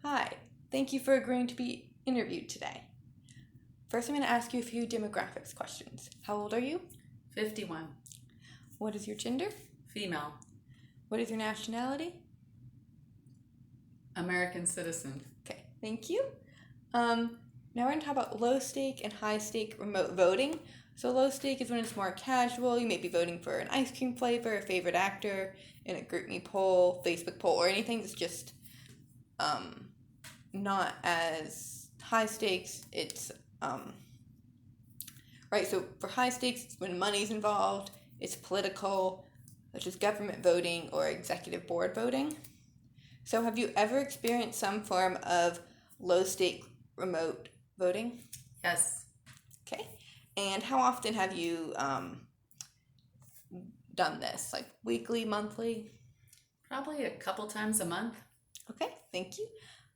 Hi, thank you for agreeing to be interviewed today. First, I'm going to ask you a few demographics questions. How old are you? 51. What is your gender? Female. What is your nationality? American citizen. Okay, thank you. Now we're going to talk about low stake and high stake remote voting. So low stake is when it's more casual. You may be voting for an ice cream flavor, a favorite actor, in a GroupMe poll, Facebook poll, or anything that's just not as high stakes. It's right. So for high stakes, it's when money's involved. It's political, such as government voting or executive board voting. So have you ever experienced some form of low stake remote voting? Yes. Okay. And how often have you done this? Like weekly, monthly? Probably a couple times a month. Okay, thank you.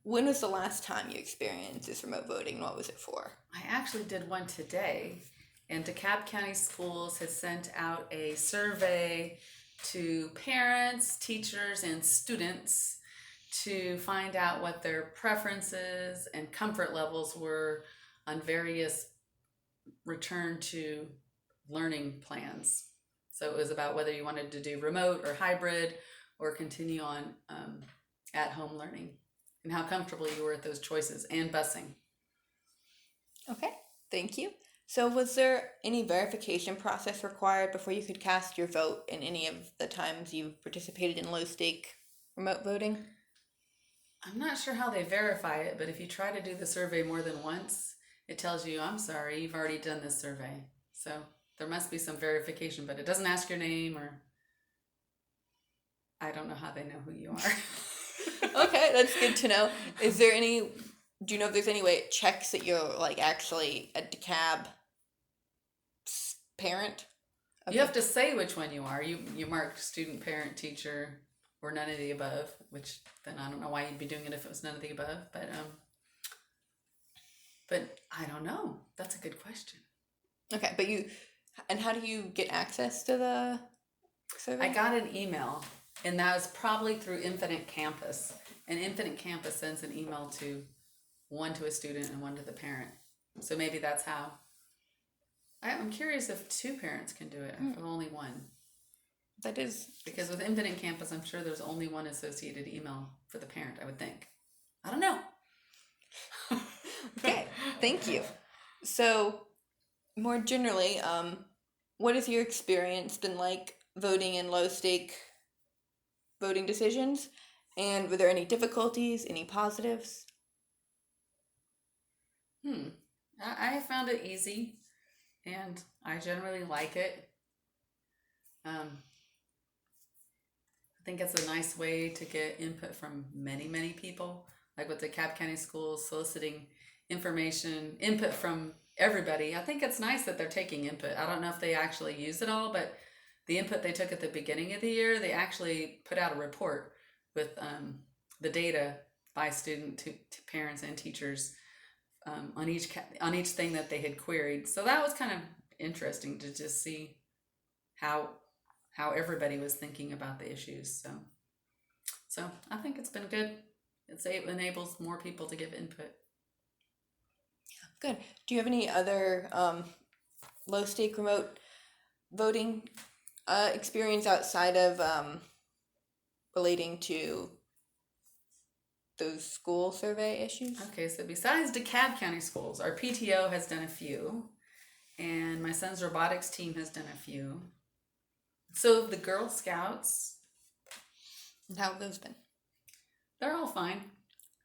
When was the last time you experienced this remote voting? What was it for? I actually did one today, and DeKalb County Schools has sent out a survey to parents, teachers, and students to find out what their preferences and comfort levels were on various return to learning plans. So it was about whether you wanted to do remote or hybrid or continue on at home learning and how comfortable you were with those choices and busing. Okay, thank you. So was there any verification process required before you could cast your vote in any of the times you participated in low stake remote voting? I'm not sure how they verify it, but if you try to do the survey more than once, it tells you, I'm sorry, you've already done this survey. So there must be some verification, but it doesn't ask your name, or I don't know how they know who you are. Okay, that's good to know. Do you know if there's any way it checks that you're like actually a DeKalb parent? You have to say which one you are. You mark student, parent, teacher, or none of the above, which then I don't know why you'd be doing it if it was none of the above, but I don't know. That's a good question. Okay, and how do you get access to the survey? I got an email, and that was probably through Infinite Campus. And Infinite Campus sends an email to one to a student and one to the parent. So maybe that's how. I'm curious if two parents can do it, or if only one. That is Because with Infinite Campus, I'm sure there's only one associated email for the parent, I would think. I don't know. okay. Thank you. So, more generally, what has your experience been like voting in low stake voting decisions? And were there any difficulties, any positives? I found it easy, and I generally like it. I think it's a nice way to get input from many people, like with the DeKalb County Schools soliciting input from everybody. I think it's nice that they're taking input. I don't know if they actually use it all, but the input they took at the beginning of the year, they actually put out a report with the data by student to parents and teachers on each thing that they had queried. So that was kind of interesting to just see how everybody was thinking about the issues. So I think it's been good. It enables more people to give input. Good. Do you have any other low stake remote voting experience outside of relating to those school survey issues? Okay, so besides DeKalb County Schools, our PTO has done a few, and my son's robotics team has done a few. So the Girl Scouts, How have those been? they're all fine.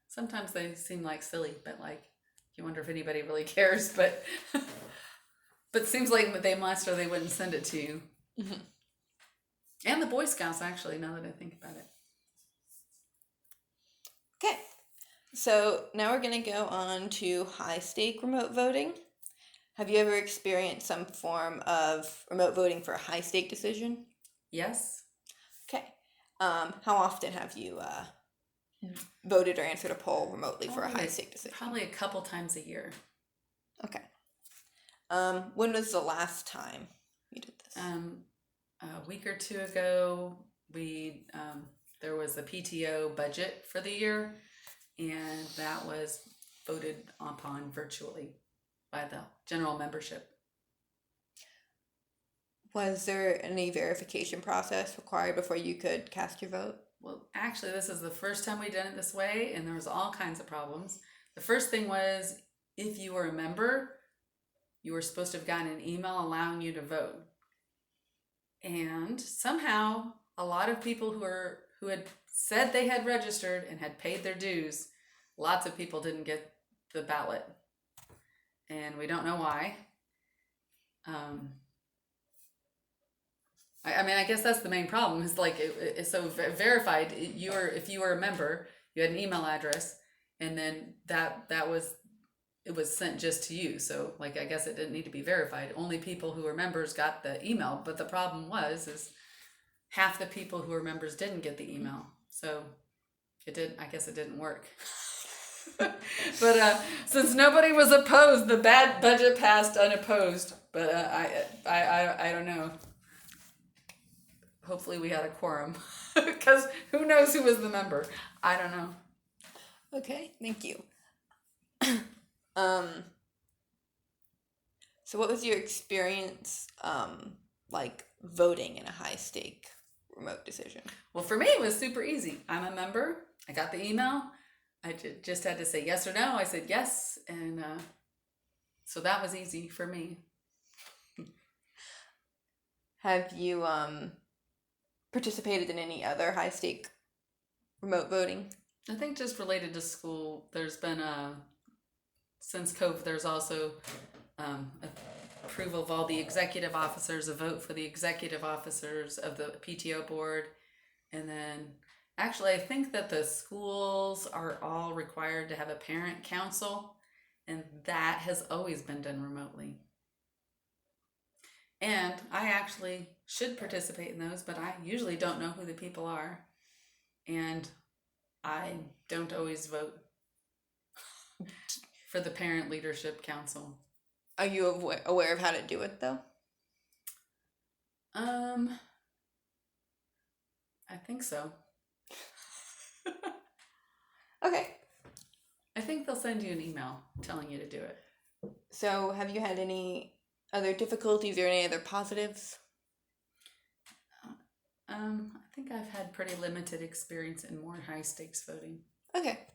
Sometimes they seem like silly, but like you wonder if anybody really cares. But but it seems like they must, or they wouldn't send it to you. Mm-hmm. And the Boy Scouts, actually, now that I think about it. Okay, so now we're going to go on to high stake remote voting. Have you ever experienced some form of remote voting for a high stake decision? Yes. Okay. How often have you voted or answered a poll remotely for a high stake decision? Probably a couple times a year. Okay. When was the last time you did this? A week or two ago, we there was a PTO budget for the year, and that was voted upon virtually by the general membership. Was there any verification process required before you could cast your vote? Well, actually, this is the first time we did it this way, and there was all kinds of problems. The first thing was, if you were a member, you were supposed to have gotten an email allowing you to vote. And somehow, a lot of people who had said they had registered and had paid their dues, lots of people didn't get the ballot. And we don't know why. I guess that's the main problem. Is like it's so verified. If you were a member, you had an email address, and then it was sent just to you. So like I guess it didn't need to be verified. Only people who were members got the email. But the problem is half the people who were members didn't get the email. So I guess it didn't work. But since nobody was opposed, the bad budget passed unopposed. But I don't know. Hopefully we had a quorum, because who knows who was the member? I don't know. Okay, thank you. So what was your experience like voting in a high stake remote decision? Well, for me, it was super easy. I'm a member. I got the email. I just had to say yes or no. I said yes, and so that was easy for me. Have you participated in any other high stake remote voting? I think just related to school, there's been since COVID, there's also approval of all the executive officers, a vote for the executive officers of the PTO board, and then actually I think that the schools are all required to have a parent council, and that has always been done remotely. And I actually should participate in those, but I usually don't know who the people are. And I don't always vote for the Parent Leadership Council. Are you aware of how to do it, though? I think so. Okay. I think they'll send you an email telling you to do it. So have you had any other difficulties or any other positives? I think I've had pretty limited experience in more high stakes voting. Okay.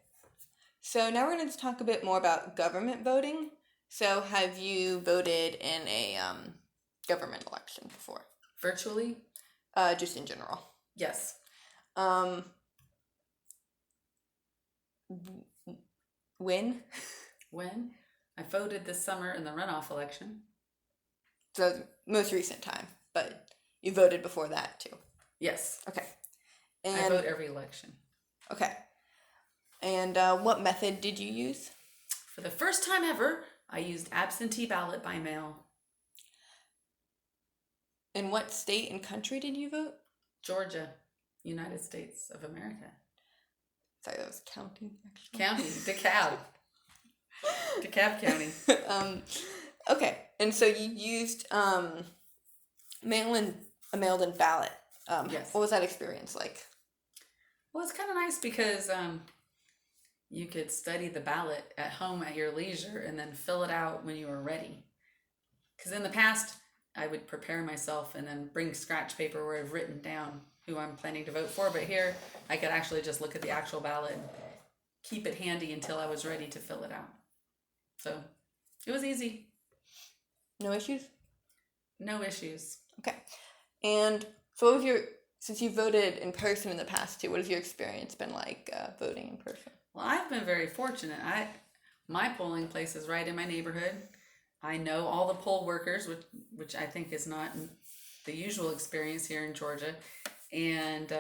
So now we're going to talk a bit more about government voting. So have you voted in a government election before? Virtually? Just in general. Yes. When? When? I voted this summer in the runoff election. So most recent time, but you voted before that too. Yes. Okay. I And vote every election. okay. And what method did you use? For the first time ever, I used absentee ballot by mail. In what state and country did you vote? Georgia, United States of America. Sorry, that was county, actually. County, DeKalb. DeKalb County. Okay, and so you used a mailed-in ballot. Yes. What was that experience like? Well, it's kind of nice because you could study the ballot at home at your leisure and then fill it out when you were ready. Because in the past, I would prepare myself and then bring scratch paper where I've written down who I'm planning to vote for. But here, I could actually just look at the actual ballot and keep it handy until I was ready to fill it out. So it was easy. No issues? No issues. Okay. And so what was since you voted in person in the past too, what has your experience been like voting in person? Well, I've been very fortunate. My polling place is right in my neighborhood. I know all the poll workers, which I think is not the usual experience here in Georgia. And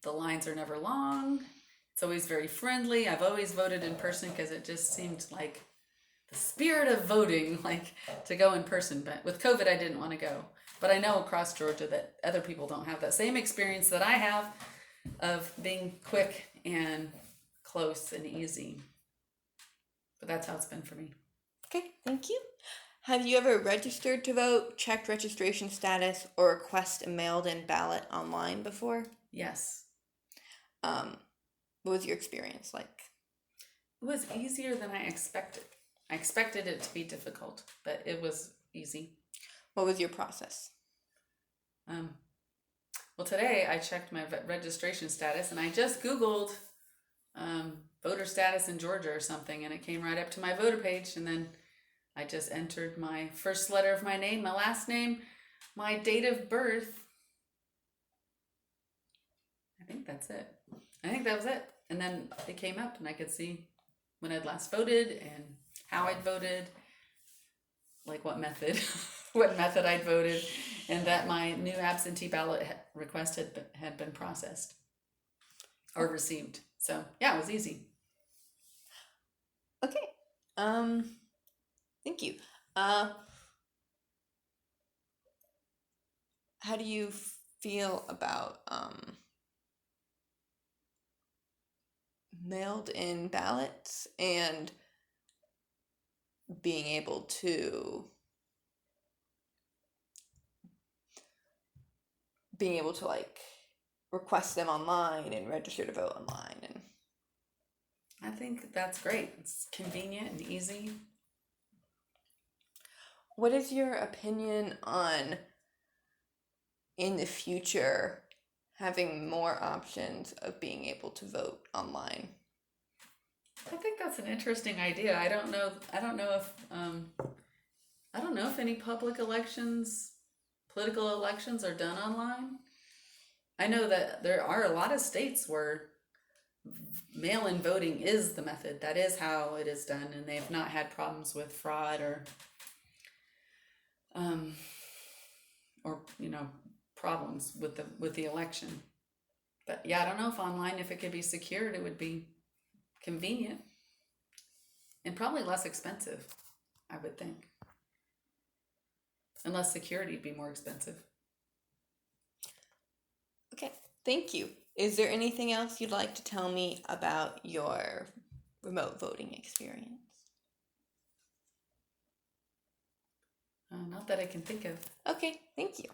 the lines are never long. It's always very friendly. I've always voted in person because it just seemed like the spirit of voting, like to go in person. But with COVID, I didn't want to go. But I know across Georgia that other people don't have that same experience that I have of being quick and close and easy. But that's how it's been for me. Okay, thank you. Have you ever registered to vote, checked registration status, or request a mailed-in ballot online before? Yes. What was your experience like? It was easier than I expected. I expected it to be difficult, but it was easy. What was your process? Um, well, today I checked my registration status, and I just Googled voter status in Georgia or something, and it came right up to my voter page. And then I just entered my first letter of my name, my last name, my date of birth. I think that's it. I think that was it. And then it came up, and I could see when I'd last voted and how I'd voted, like what method, what method I'd voted, and that my new absentee ballot request had been processed or received. So yeah, it was easy. Okay. Thank you. How do you feel about mailed in ballots and being able to like request them online and register to vote online? And I think that's great. It's convenient and easy. what is your opinion on, in the future, having more options of being able to vote online? I think that's an interesting idea. I don't know if any political elections are done online. I know that there are a lot of states where mail-in voting is the method. That is how it is done, and they have not had problems with fraud or problems with the election. But yeah, I don't know if online, if it could be secured, it would be convenient and probably less expensive, I would think. Unless security would be more expensive. Okay, thank you. Is there anything else you'd like to tell me about your remote voting experience? Not that I can think of. Okay, thank you.